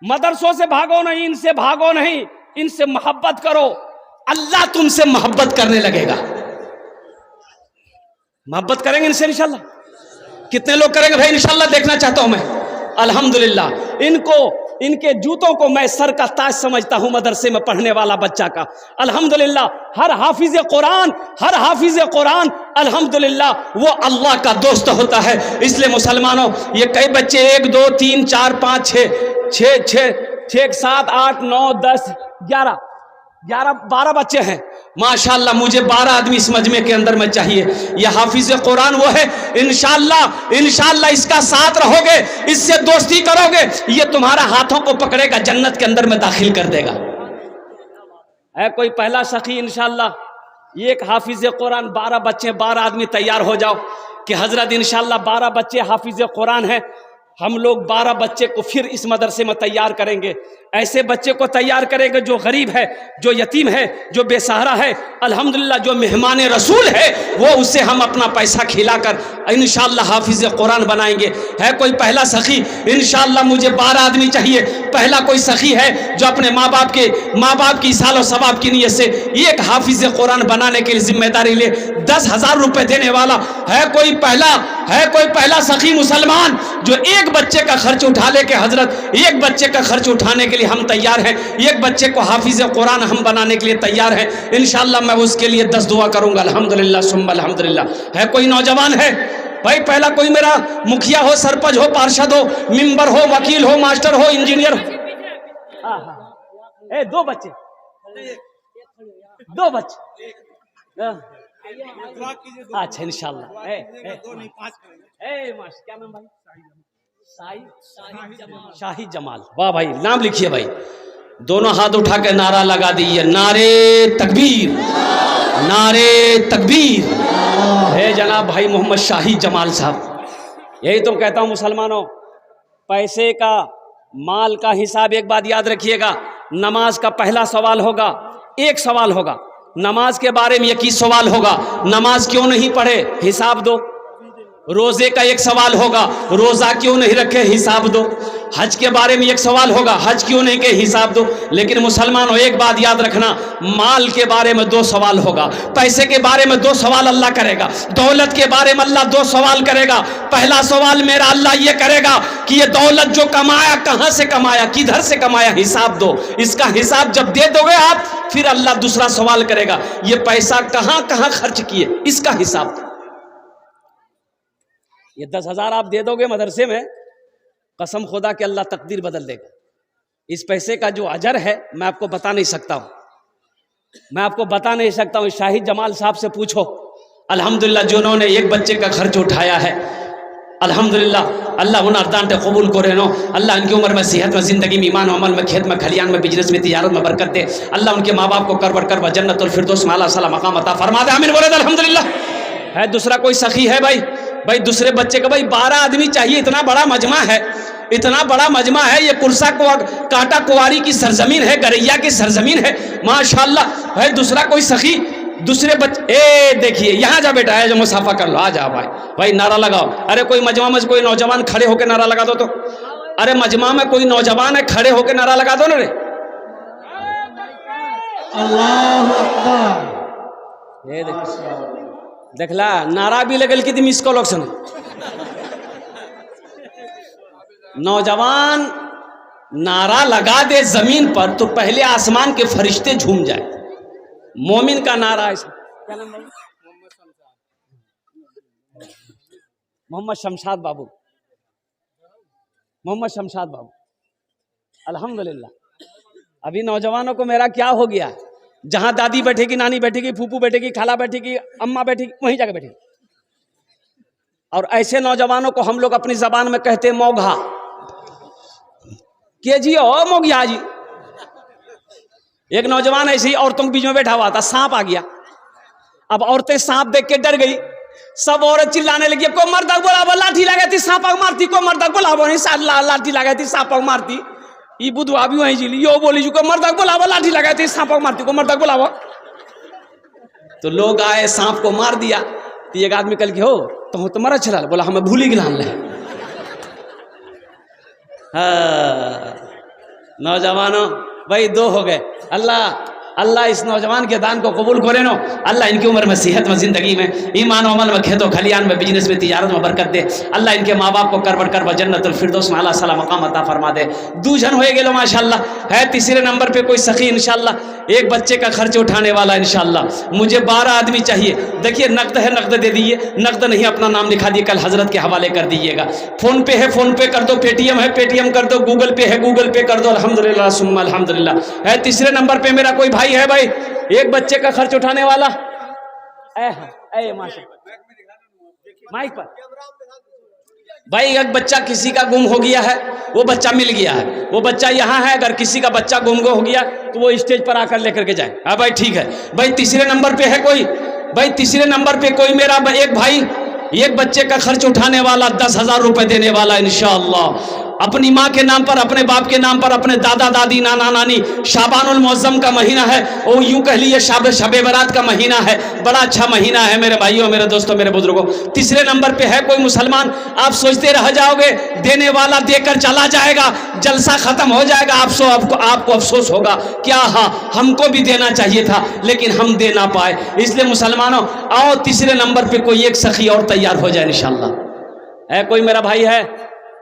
Speaker 1: मदरसों से भागो नहीं, इनसे भागो नहीं, इनसे मोहब्बत करो, अल्लाह तुमसे मोहब्बत करने लगेगा। मोहब्बत करेंगे इनसे इंशाल्लाह। कितने लोग करेंगे भाई इंशाल्लाह, देखना चाहता हूं मैं। अल्हम्दुलिल्लाह इनके जूतों को मैं सर का ताज समझता हूं मदरसे में पढ़ने वाला बच्चा का। अल्हम्दुलिल्लाह हर हाफिज कुरान अल्हम्दुलिल्लाह वो अल्लाह का दोस्त होता है। इसलिए मुसलमानों ये कई बच्चे 1 2 3 4 5 6 7 8 9 10 11 12 बच्चे हैं माशाअल्लाह। मुझे 12 आदमी इस मजमे के अंदर में चाहिए। यह हाफिज कुरान वो है, इंशाअल्लाह इसका साथ रहोगे, इससे दोस्ती करोगे, ये तुम्हारा हाथों को पकड़ेगा, जन्नत के अंदर में दाखिल कर देगा। है कोई पहला सखी इंशाअल्लाह एक हाफिज कुरान 12 बच्चे 12 आदमी तैयार हो जाओ कि हजरत इंशाअल्लाह 12 बच्चे हाफिज कुरान हैं, हम लोग 12 बच्चे को फिर इस मदरसे में तैयार करेंगे। ऐसे बच्चे को तैयार करेंगे जो गरीब है, जो यतीम है, जो बेसहारा है, अल्हम्दुलिल्लाह जो मेहमान रसूल है, वो उसे हम अपना पैसा खिलाकर इंशाअल्लाह हाफिज कुरान बनाएंगे। है कोई पहला सखी इंशाअल्लाह मुझे 12 आदमी चाहिए। पहला कोई सखी है जो अपने माँ बाप की सालो सवाब की नीयत से एक हाफिज कुरान बनाने के लिए जिम्मेदारी ले 10,000 रुपए देने वाला है कोई पहला सखी मुसलमान जो एक बच्चे का खर्च उठा ले के हजरत एक बच्चे का खर्च उठाने के लिए हम तैयार हैं, एक बच्चे को हाफिज कुरान हम बनाने के लिए तैयार हैं। इंशाअल्लाह मैं उसके लिए 10 दुआ करूंगा। अल्हम्दुलिल्लाह सुम्मा अल्हम्दुलिल्लाह। है कोई नौजवान है भाई, पहला कोई मेरा मुखिया हो, सरपंच हो, पार्षद हो, मेंबर हो, वकील हो, मास्टर हो, इंजीनियर हो। 2 बच्चे अच्छा इंशाअल्लाह। क्या नाम भाई? शाही जमाल। वाह भाई, नाम लिखिए भाई। दोनों हाथ उठा के नारा लगा दीजिए, नारे तकबीर, नारे तकबीर। है जनाब भाई मोहम्मद शाही जमाल साहब। यही तो कहता हूं मुसलमानों, पैसे का माल का हिसाब एक बात याद रखिएगा। नमाज का पहला सवाल होगा, एक सवाल होगा नमाज के बारे में, 21 सवाल होगा, नमाज क्यों नहीं पढ़े, हिसाब दो। रोजे का एक सवाल होगा, रोजा क्यों नहीं रखे, हिसाब दो। हज के बारे में एक सवाल होगा, हज क्यों नहीं के, हिसाब दो। लेकिन मुसलमानों एक बात याद रखना, माल के बारे में 2 सवाल होगा, पैसे के बारे में 2 सवाल अल्लाह करेगा, दौलत के बारे में अल्लाह 2 सवाल करेगा। पहला सवाल मेरा अल्लाह ये करेगा कि ये दौलत जो कमाया कहां से कमाया, किधर से कमाया, हिसाब दो। इसका हिसाब जब दे दोगे आप, फिर अल्लाह दूसरा सवाल करेगा, ये पैसा कहां कहां खर्च किए, इसका हिसाब। ये 10,000 आप दे दोगे मदरसे में, कसम खुदा के अल्लाह तकदीर बदल देगा। इस पैसे का जो अजर है मैं आपको बता नहीं सकता हूँ, शाही जमाल साहब से पूछो। अल्हम्दुलिल्लाह जिन्होंने एक बच्चे का खर्च उठाया है, अल्हम्दुलिल्लाह अल्लाह उन अर्दान ते कबूल करे नो। अल्लाह उनकी उम्र में, सेहत में, जिंदगी में, ईमान अमल में, खेत में, खलियान में, बिजनेस में, तिजारत में बरकत दे। अल्लाह उनके माँ बाप को करब जन्नतुल फिरदौस में आला साला मकाम अता फरमा दे। आमीन बोले अल्हम्दुलिल्लाह। है दूसरा कोई सखी है भाई दूसरे बच्चे का भाई 12 आदमी चाहिए। इतना बड़ा मजमा है, ये कुर्सा कांटा कुंवारी की सरजमीन है, गरैया की सरजमीन है माशाअल्लाह। है दूसरा कोई सखी, दूसरे बच्चे देखिए यहाँ जा बेटा, है जो मुसाफा कर लो, आ जा भाई नारा लगाओ। अरे कोई मजमा में कोई नौजवान खड़े होकर नारा लगा दो तो। अरे मजमा में कोई नौजवान है, खड़े होकर नारा लगा दो ना रे। अल्लाहु अकबर। ये देखला नारा भी लगल कि मिस कॉल ऑप्शन। नौजवान नारा लगा दे जमीन पर तो पहले आसमान के फरिश्ते झूम जाए। मोमिन का नारा ऐसा। क्या नाम भाई? मोहम्मद शमशाद बाबू। अल्हम्दुलिल्लाह। अभी नौजवानों को मेरा क्या हो गया, जहां दादी बैठेगी, नानी बैठेगी, फूफू बैठेगी, खाला बैठेगी, अम्मा बैठेगी, वहीं जाकर बैठेगी। और ऐसे नौजवानों को हम लोग अपनी जबान में कहते हैं मौघा। के जी ओ मोगिया जी। एक नौजवान ऐसे ही औरतों के बीच में बैठा हुआ था, सांप आ गया। अब औरतें सांप देख के डर गई, सब औरत चिल्लाने लगी, को मर्दा बोला लाठी लगा थी सांप मारती, को मर्दा बोला नहीं लाठी लगा थी सांप मारती। ये बुधवा भी वहीं जिली यो बोली को मर्दा बोला लाठी लगा थी सांप मारती, को मर्दा बोला। तो लोग आए, सांप को मार दिया। तो एक आदमी कल के हो तो तुम्हारा चला, बोला हमें भूली गिला ले। नौजवानों भाई दो हो गए। अल्लाह इस नौजवान के दान को कबूल करे नो। अल्लाह इनकी उम्र में, सेहत में, जिंदगी में, ईमान अमल में, खेतों खलियान में, बिजनेस में, तिजारत में बरकत दे। अल्लाह इनके माँ बाप को करबट कर जन्नतुल फिरदौस में आला साला मकाम अता फरमा दे। दूजन हो गए माशाल्लाह। है तीसरे नंबर पे कोई सखी इंशाल्लाह, एक बच्चे का खर्च उठाने वाला इंशाल्लाह। मुझे 12 आदमी चाहिए। देखिए नकद है, नकद दे दीजिए, नकद नहीं अपना नाम लिखा दिए, कल हजरत के हवाले कर दीजिएगा। फोन पे है, फोन पे कर दो, पेटीएम है, पेटीएम कर दो, गूगल पे है, गूगल पे कर दो। अल्हम्दुलिल्लाह सुम्मा अल्हम्दुलिल्लाह। है तीसरे नंबर पे मेरा कोई भाई है भाई, एक बच्चे का खर्च उठाने वाला। माइक पर भाई, एक बच्चा किसी का गुम हो गया है, वो बच्चा मिल गया है, वो बच्चा यहाँ है। अगर किसी का बच्चा गुम हो गया तो वो स्टेज पर आकर लेकर के जाए। हाँ भाई ठीक है भाई। तीसरे नंबर पे है कोई भाई, तीसरे नंबर पे कोई मेरा एक भाई, एक बच्चे का खर्च उठाने वाला, 10,000 रुपए देने वाला इंशाअल्लाह। अपनी माँ के नाम पर, अपने बाप के नाम पर, अपने दादा दादी, नाना नानी। शाबानुल मुअज्जम का महीना है, वो यूं कह लिए शबे बरात का महीना है। बड़ा अच्छा महीना है मेरे भाइयों, मेरे दोस्तों, मेरे बुजुर्गों। तीसरे नंबर पे है कोई मुसलमान। आप सोचते रह जाओगे, देने वाला देकर चला जाएगा, जलसा खत्म हो जाएगा, आपको अफसोस होगा क्या हाँ हमको भी देना चाहिए था लेकिन हम दे ना पाए। इसलिए मुसलमानों आओ, तीसरे नंबर पे कोई एक सखी और तैयार हो जाए इंशाअल्लाह। है कोई मेरा भाई है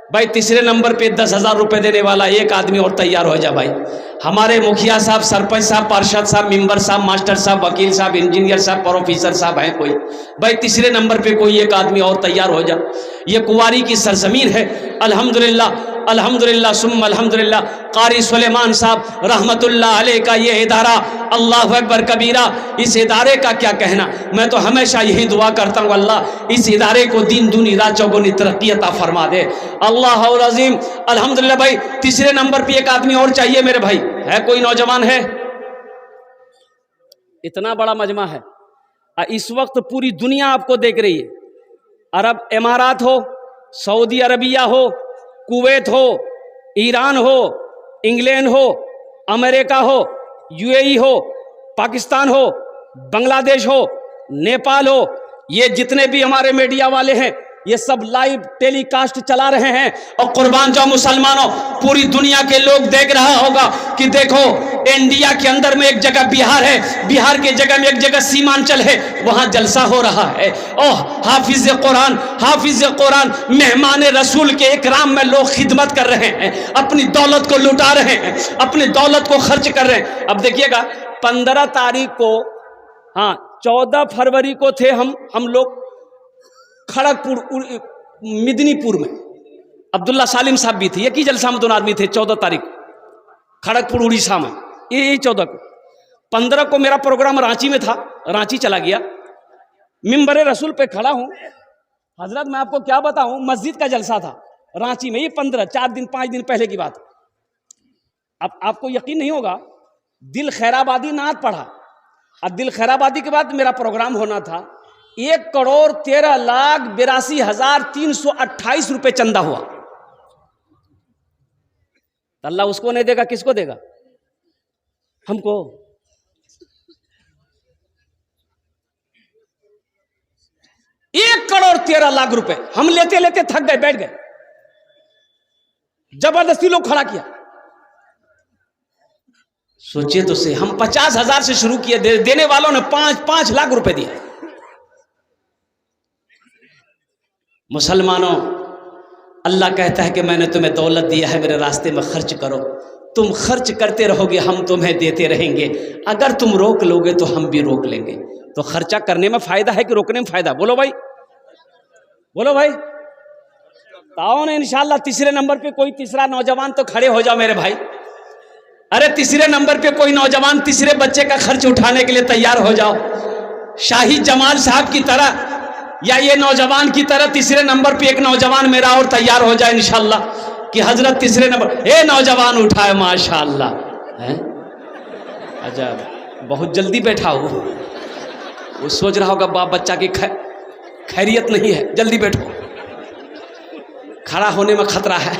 Speaker 1: भाई, तीसरे नंबर पे 10,000 रुपए देने वाला एक आदमी और तैयार हो जाए भाई। हमारे मुखिया साहब, सरपंच साहब, पार्षद साहब, मेंबर साहब, मास्टर साहब, वकील साहब, इंजीनियर साहब, प्रोफेसर साहब हैं कोई भाई, तीसरे नंबर पे कोई एक आदमी और तैयार हो जाए। ये कुंवारी की सरजमीन है। अल्हम्दुलिल्लाह अल्हम्दुलिल्लाह सुम्मा अल्हम्दुलिल्लाह। कारी सुलेमान साहब रहमतुल्लाह अलैह का ये इदारा, अल्लाह अकबर कबीरा, इस इदारे का क्या कहना। मैं तो हमेशा यही दुआ करता हूँ, अल्लाह इस इदारे को दिन दूनी रात चौगुनी तरक्की अता फरमा दे। अल्लाह अज़ीम। अल्हम्दुलिल्लाह भाई, तीसरे नंबर पे एक आदमी और चाहिए मेरे भाई। है कोई नौजवान है? इतना बड़ा मजमा है, इस वक्त पूरी दुनिया आपको देख रही है। अरब इमारात हो, सऊदी अरबिया हो, कुवैत हो, ईरान हो, इंग्लैंड हो, अमेरिका हो, यूएई हो, पाकिस्तान हो, बांग्लादेश हो, नेपाल हो, ये जितने भी हमारे मीडिया वाले हैं ये सब लाइव टेलीकास्ट चला रहे हैं। और कुर्बान जाओ मुसलमानों, पूरी दुनिया के लोग देख रहा होगा कि देखो इंडिया के अंदर में एक जगह बिहार है, बिहार के जगह में एक जगह सीमांचल है, वहां जलसा हो रहा है। ओह हाफिज कुरान, मेहमान रसूल के इकराम में लोग खिदमत कर रहे हैं, अपनी दौलत को लुटा रहे हैं, अपनी दौलत को खर्च कर रहे हैं। अब देखिएगा 15 तारीख को, हाँ 14 फरवरी को थे हम लोग खड़गपुर मिदनीपुर में, अब्दुल्ला सालिम साहब भी थे, एक ही जलसा में दोनों आदमी थे। 14 तारीख खड़गपुर उड़ीसा में, ये 14 को। 15 को मेरा प्रोग्राम रांची में था, रांची चला गया, मिंबर रसूल पे खड़ा हूं। हजरत मैं आपको क्या बताऊं, मस्जिद का जलसा था रांची में, ये 15 4 दिन 5 दिन पहले की बात। अब आपको यकीन नहीं होगा, दिल खैराबादी नात पढ़ा और दिल खैराबादी के बाद मेरा प्रोग्राम होना था। 1,13,82,328 रुपए चंदा हुआ। अल्लाह उसको नहीं देगा, किसको देगा? हमको। ₹1,13,00,000 रुपए हम लेते लेते थक गए, बैठ गए, जबरदस्ती लोग खड़ा किया। सोचिए तो से, हम 50,000 से शुरू किए, देने वालों ने 5 लाख रुपए दिए। मुसलमानों, अल्लाह कहता है कि मैंने तुम्हें दौलत दिया है, मेरे रास्ते में खर्च करो। तुम खर्च करते रहोगे, हम तुम्हें देते रहेंगे। अगर तुम रोक लोगे तो हम भी रोक लेंगे। तो खर्चा करने में फायदा है कि रोकने में फायदा? बोलो भाई, बोलो भाई। ताओ ने इंशाल्लाह तीसरे नंबर पे कोई तीसरा नौजवान तो खड़े हो जाओ मेरे भाई। अरे तीसरे नंबर पे कोई नौजवान तीसरे बच्चे का खर्च उठाने के लिए तैयार हो जाओ। शाही जमाल साहब की तरह या ये नौजवान की तरह तीसरे नंबर पे एक नौजवान मेरा और तैयार हो जाए इंशाल्लाह। कि हजरत तीसरे नंबर, ए नौजवान उठाए माशाअल्लाह हैं। अच्छा बहुत जल्दी बैठा हो, वो सोच रहा होगा बाप बच्चा की खैरियत नहीं है, जल्दी बैठो, खड़ा होने में खतरा है।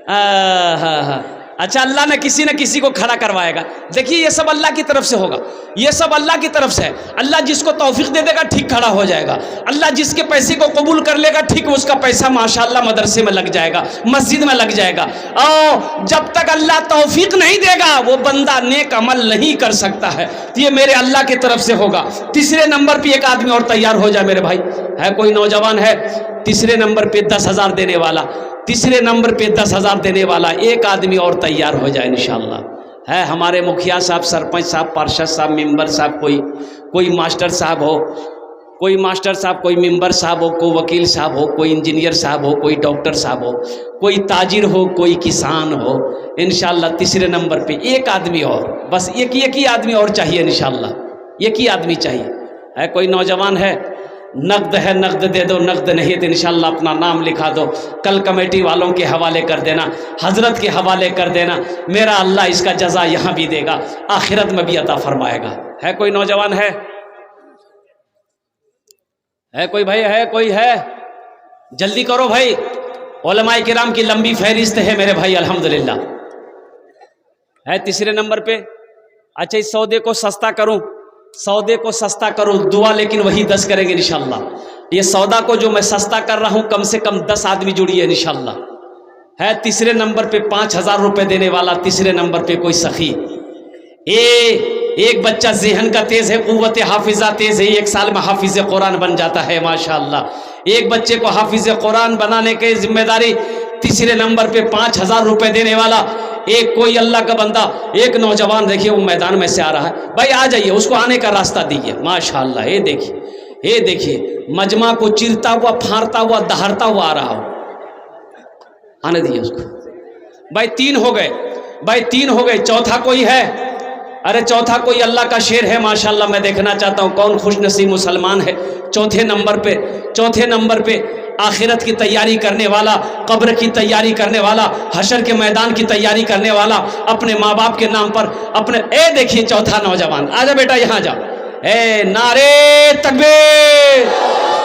Speaker 1: हाँ। अच्छा अल्लाह ने किसी न किसी को खड़ा करवाएगा। देखिए ये सब अल्लाह की तरफ से होगा, ये सब अल्लाह की तरफ से है। अल्लाह जिसको तौफीक दे देगा ठीक खड़ा हो जाएगा। अल्लाह जिसके पैसे को कबूल कर लेगा ठीक उसका पैसा माशाअल्लाह मदरसे में लग जाएगा, मस्जिद में लग जाएगा। और जब तक अल्लाह तौफीक नहीं देगा वो बंदा नेक अमल नहीं कर सकता है। तो ये मेरे अल्लाह की तरफ से होगा। तीसरे नंबर पर एक आदमी और तैयार हो जाए मेरे भाई। है कोई नौजवान है तीसरे नंबर पे 10,000 देने वाला, तीसरे नंबर पे 10,000 देने वाला एक आदमी और तैयार हो जाए इंशाअल्लाह। है हमारे मुखिया साहब, सरपंच साहब, पार्षद साहब, मेंबर साहब, कोई मास्टर साहब हो, कोई मास्टर साहब, कोई मेंबर साहब हो, कोई वकील साहब हो, कोई इंजीनियर साहब हो, कोई डॉक्टर साहब हो, कोई ताजिर हो, कोई किसान हो। इंशाअल्लाह तीसरे नंबर पे एक आदमी और, बस एक ही आदमी और चाहिए इंशाअल्लाह, एक ही आदमी चाहिए। है कोई नौजवान है, नकद है नकद दे दो, नकद नहीं तो इंशाअल्लाह अपना नाम लिखा दो, कल कमेटी वालों के हवाले कर देना, हजरत के हवाले कर देना। मेरा अल्लाह इसका जजा यहाँ भी देगा, आखिरत में भी अता फरमाएगा। है कोई नौजवान है कोई भाई, है कोई है? जल्दी करो भाई, उलमाए किराम की लंबी फहरिस्त है मेरे भाई अल्हम्दुलिल्लाह। है तीसरे नंबर पे। अच्छा इस सौदे को सस्ता करूं, सौदे को सस्ता करूं, दुआ लेकिन वही 10 करेंगे इंशाअल्लाह। ये सौदा को जो मैं सस्ता कर रहा हूं कम से कम 10 आदमी जुड़िए इंशाअल्लाह। है तीसरे नंबर पे 5,000 रुपए देने वाला, तीसरे नंबर पे कोई सखी। एक बच्चा ज़हन का तेज है, कुव्वत हाफिजा तेज है, 1 साल में हाफिज कुरान बन जाता है माशाअल्लाह। एक बच्चे को हाफिज कुरान बनाने की जिम्मेदारी, तीसरे नंबर पे 5,000 रुपए देने वाला एक कोई अल्लाह का बंदा, एक नौजवान देखिए वो मैदान में से आ रहा है, भाई आ जाइए, उसको आने का रास्ता दीजिए माशाअल्लाह। ये देखिए मजमा को चिरता हुआ, फाड़ता हुआ, दहाड़ता हुआ आ रहा हो, आने दीजिए उसको। भाई 3 हो गए, भाई 3 हो गए, चौथा कोई है? अरे चौथा कोई अल्लाह का शेर है माशाअल्लाह, मैं देखना चाहता हूँ कौन खुशनसीब मुसलमान है। चौथे नंबर पे आखिरत की तैयारी करने वाला, कब्र की तैयारी करने वाला, हशर के मैदान की तैयारी करने वाला, अपने माँ बाप के नाम पर अपने। देखिए चौथा नौजवान, आजा बेटा यहाँ जा। नारे तकबीर,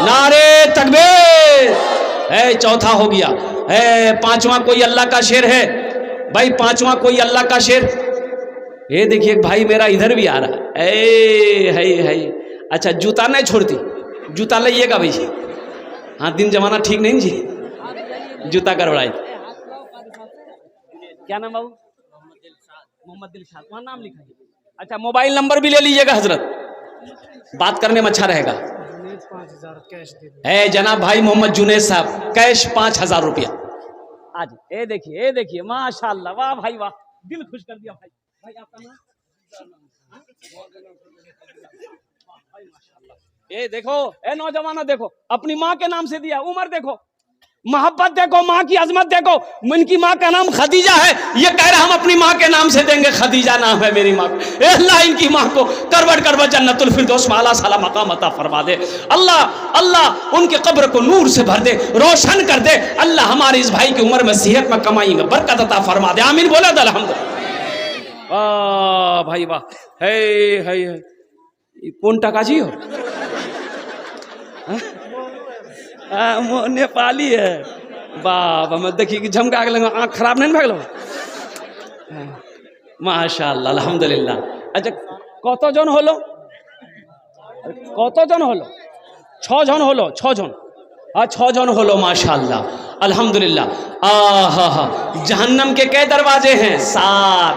Speaker 1: नारे तकबीर। चौथा हो गया। 5वां कोई अल्लाह का शेर है भाई, 5वां कोई अल्लाह का शेर। ये देखिए भाई मेरा इधर भी आ रहा है। अच्छा जूता नहीं छोड़ती, जूता लाइएगा भाई। हाँ दिन जमाना ठीक नहीं जी, जूता गड़बड़ाई। क्या नाम बाबू? मोहम्मद दिलशाद, वहाँ नाम लिखा है। अच्छा मोबाइल नंबर भी ले लीजिएगा हजरत, बात करने में अच्छा रहेगा।
Speaker 2: 5,000 कैश दे दो।
Speaker 1: है जनाब भाई मोहम्मद जुनेद साहब, कैश 5,000 रुपया आज। ये देखिए माशाअल्लाह, वाह भाई वाह, दिल खुश कर दिया भाई। भाई आपका नाम? ये देखो, ए नौजवान देखो, अपनी माँ के नाम से दिया, उम्र देखो, मोहब्बत देखो, माँ की अजमत देखो। इनकी माँ का नाम खदीजा है, ये कह रहे हम अपनी माँ के नाम से देंगे, खदीजा नाम है मेरी माँ को। अल्लाह इनकी माँ को करवट जन्नतुल फिरदौस में आला साला मकाम अता फरमा दे। अल्लाह उनके कब्र को नूर से भर दे, रोशन कर दे। अल्लाह हमारे इस भाई की उम्र में सेहत में कमाएंगे, बरकत अता फरमा दे। आमीन बोला था अल्हम्दुलिल्लाह। वाह भाई वाह। है कौन टका जी हो? नेपाली है बाबा, मैं देखिए कि झमका के लगा, आँख खराब नहीं भागलो माशाअल्लाह अल्हम्दुलिल्लाह। अच्छा কতজন হলো? 6 জন হলো। 6 জন হলো माशाअल्लाह अल्हम्दुलिल्लाह। जहन्नम के कई दरवाजे हैं? 7।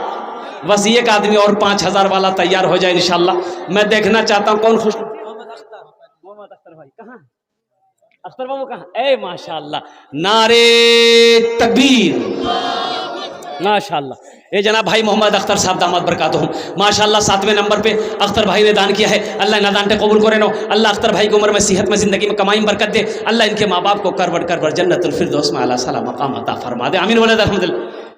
Speaker 1: बस एक आदमी और 5,000 वाला तैयार हो जाए इंशाअल्लाह। मैं देखना चाहता हूँ कौन खुश। मोहम्मद अख्तर भाई कहाँ? अख्तर बाबू कहाँ? माशाअल्लाह, नारे तकबीर माशाअल्लाह। ये जनाब भाई मोहम्मद अख्तर साहब दामद बरकातुहुम माशाअल्लाह। 7वें नंबर पे अख्तर भाई ने दान किया है, अल्लाह इन दान कबूल करे नो। अल्लाह अख्तर भाई की उम्र में सेहत में जिंदगी में कमाई बरकत दे। अल्लाह इनके माँ बाप को करवट जन्नतुल फिरदौस में आला साला मकाम अता फरमा दे। आमीन बोले अल्हम्दुलिल्लाह।